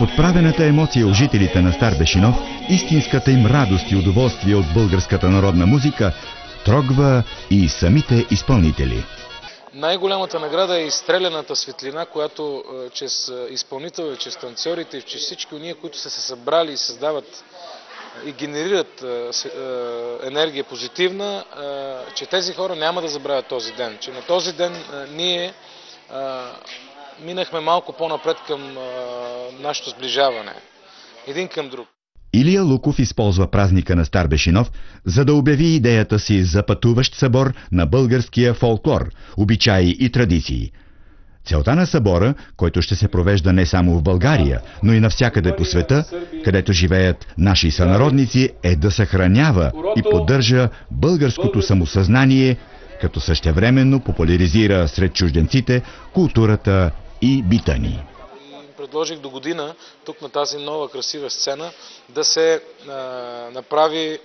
Неподправената емоция у жителите на Стар Бешинов, истинската им радост и удоволствие от българската народна музика трогва и самите изпълнители. Най-голямата награда е изстрелената светлина, която чрез изпълнителите, чрез танцорите и чрез всички уния, които са се събрали и създават и генерират енергия позитивна, че тези хора няма да забравят този ден. Че на този ден ние минахме малко по-напред към нашето сближаване, един към друг. Илия Луков използва празника на Стар Бешинов, за да обяви идеята си за пътуващ събор на българския фолклор, обичаи и традиции. Целта на събора, който ще се провежда не само в България, но и навсякъде по света, където живеят наши сънародници, е да съхранява и поддържа българското самосъзнание, като същевременно популяризира сред чужденците културата и бита ни. Предложих до година, тук на тази нова красива сцена, да се направи,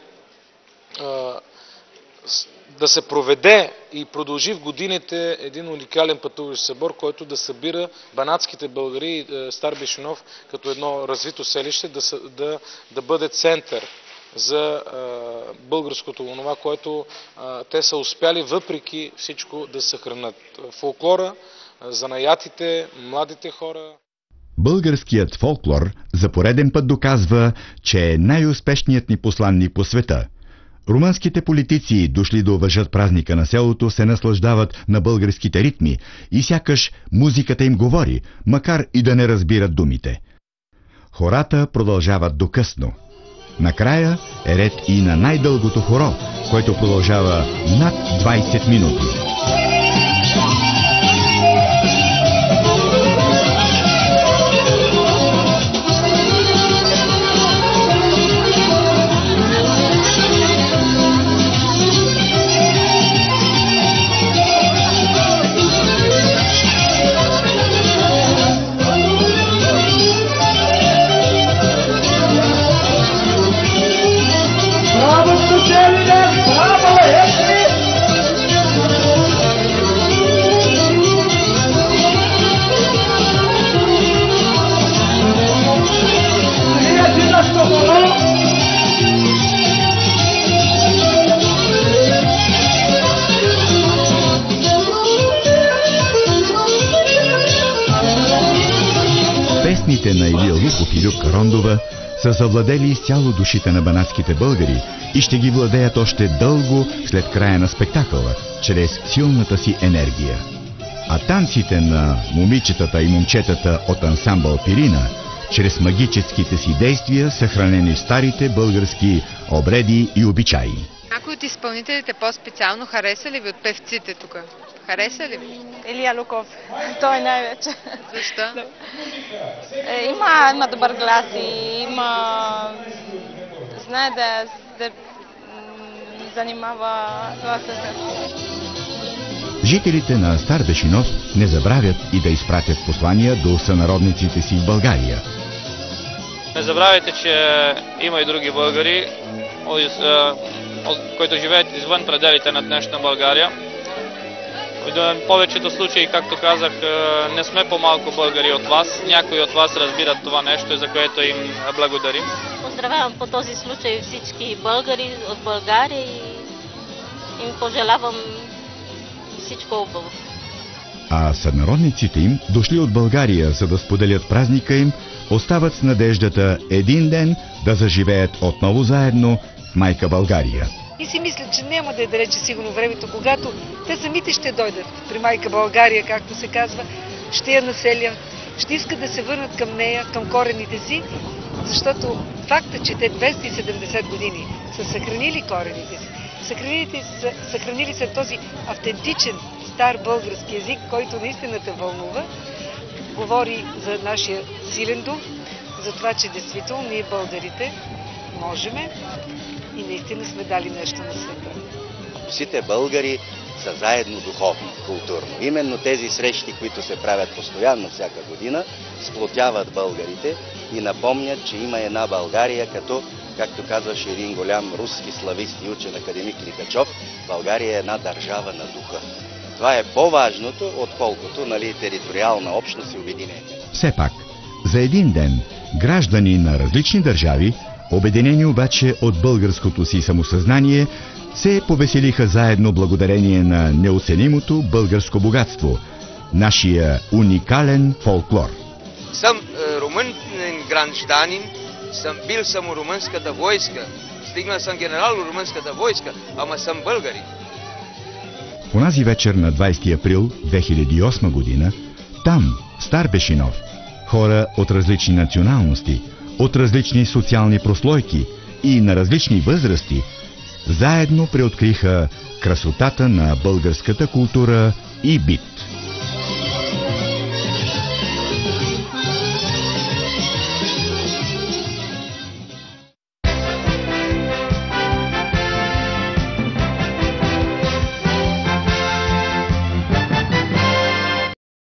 да се проведе и продължи в годините един уникален пътуващ събор, който да събира банатските българи и Стар Бешинов като едно развито селище, да бъде център за българското онова, което те са успяли въпреки всичко да съхранят. Фолклора, занаятите, младите хора. Българският фолклор за пореден път доказва, че е най-успешният ни посланник по света. Румънските политици, дошли да уважат празника на селото, се наслаждават на българските ритми и сякаш музиката им говори, макар и да не разбират думите. Хората продължават до късно. Накрая е ред и на най-дългото хоро, което продължава над 20 минути. Песните на Илия Луков и Любка Рондова са завладели изцяло душите на банатските българи и ще ги владеят още дълго след края на спектакъла, чрез силната си енергия. А танците на момичетата и момчетата от ансамбъл Пирина, чрез магическите си действия, съхранени в старите български обреди и обичаи. Някой от изпълнителите по-специално хареса ли ви от певците тук? Хареса ли ви? Илия Луков. Той най-вече. Защо? Има добър глас и има... Знае да занимава гласа си. Жителите на Стар Бешинов не забравят и да изпратят послания до сънародниците си в България. Не забравяйте, че има и други българи, които живеят извън пределите на днешна България. В повечето случаи, както казах, не сме по-малко българи от вас. Някои от вас разбират това нещо и за което им благодарим. Поздравявам по този случай всички българи от България и им пожелавам всичко хубаво. А сънародниците им, дошли от България, за да споделят празника им, остават с надеждата един ден да заживеят отново заедно в майка България. И си мисля, че няма да е далече сигурно времето, когато те самите ще дойдат при майка България, както се казва, ще я населят, ще искат да се върнат към нея, към корените си, защото факта, че те 270 години са съхранили корените си, съхранили се този автентичен стар български език, който наистина те вълнува, говори за нашия силен дух, за това, че действително ние българите можеме и наистина сме дали нещо на света. Всите българи са заедно духовно, културно. Именно тези срещи, които се правят постоянно всяка година, сплотяват българите и напомнят, че има една България, както казваше един голям руски славист и учен академик Лихачов, България е една държава на духа. Това е по-важното, отколкото териториална общност и обединение. Все пак, за един ден Граждани на различни държави, обединени обаче от българското си самосъзнание, се повеселиха заедно благодарение на неоценимото българско богатство, нашия уникален фолклор. Съм румънен гражданин, бил съм у румънската войска, стигнал съм генерал у румънската войска, ама съм българин. В онази вечер на 20 април 2008 година, там, в Стар Бешинов, хора от различни националности, от различни социални прослойки и на различни възрасти, заедно преоткриха красотата на българската култура и бит.